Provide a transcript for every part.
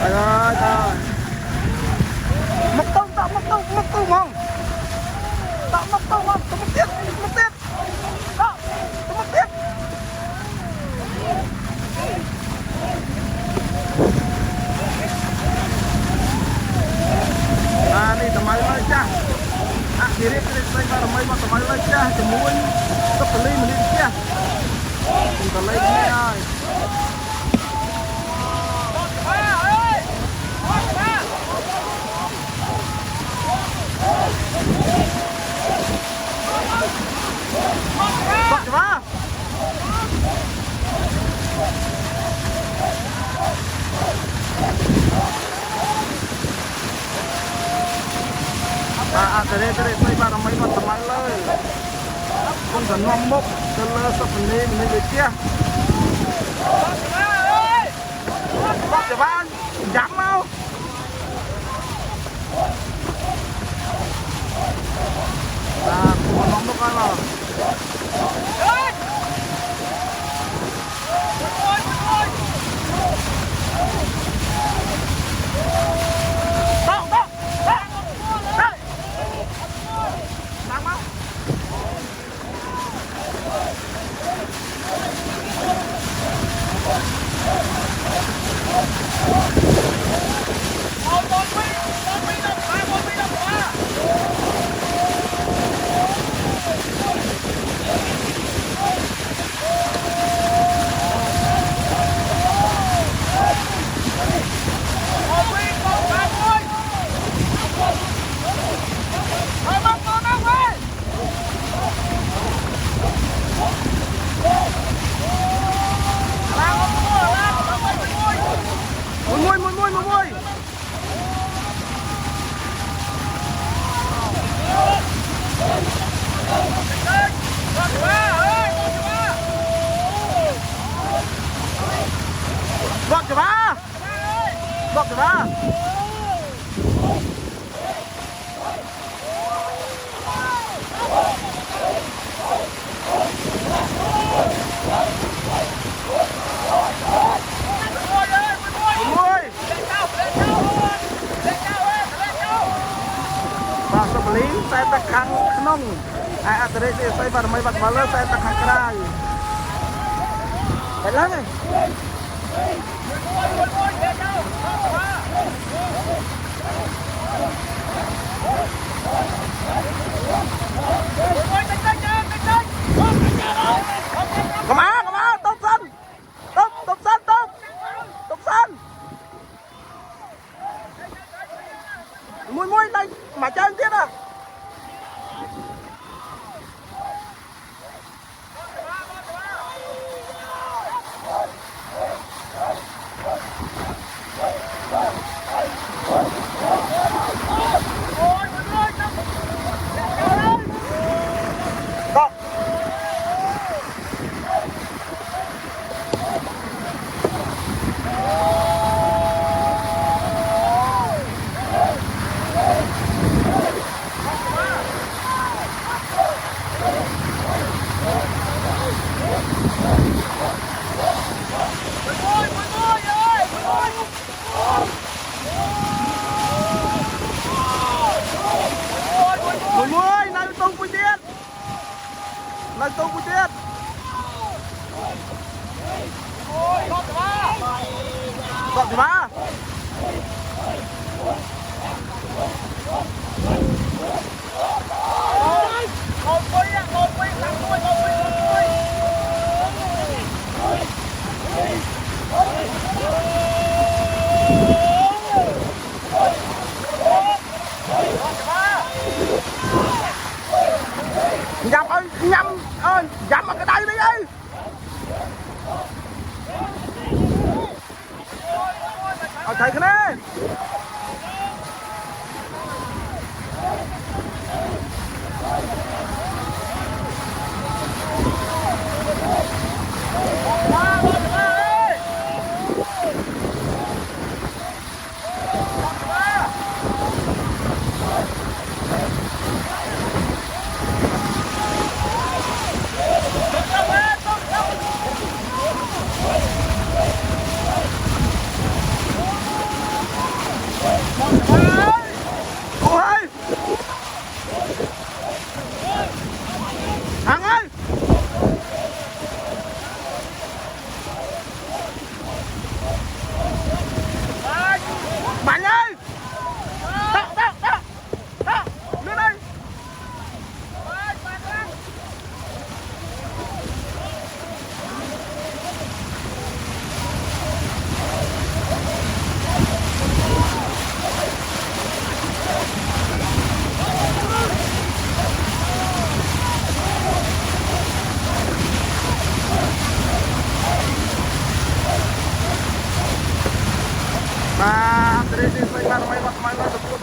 Trời ơi trời. Mất tung không? Tạo mất tung không? Tôi mất tiếp. Đó, tôi mất tiếp. Đi tầm máy lên cha. Kiri saya para mai mata mai lai cha temuin kepeli menit cha. Kita lai ni ai. Bak coba. Dari saya para mai mata mai lai. Con cần ngom mốc cho lơ sập lên mình kia. Bak coba. Giảm mau. Con ngom mốc kan lo. Mui. Bọc cho ba. Saya tekan kenong. Akhirnya saya pada mai bak bala saya tekan kerai. Baiklah ni. Come on, top san. Mui đây mà chơi tiếp à.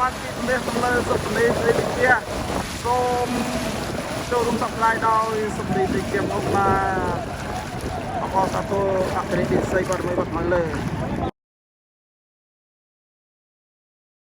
បានពីប្រទេសទៅលើសុខនេះស្អីវិទ្យាសូមចូលរួមសប្លាយដោយសម្លេងវិទ្យាមកណាអបអរសាទរអគ្គរដ្ឋពិសេសគាត់មិនបាត់មកលើ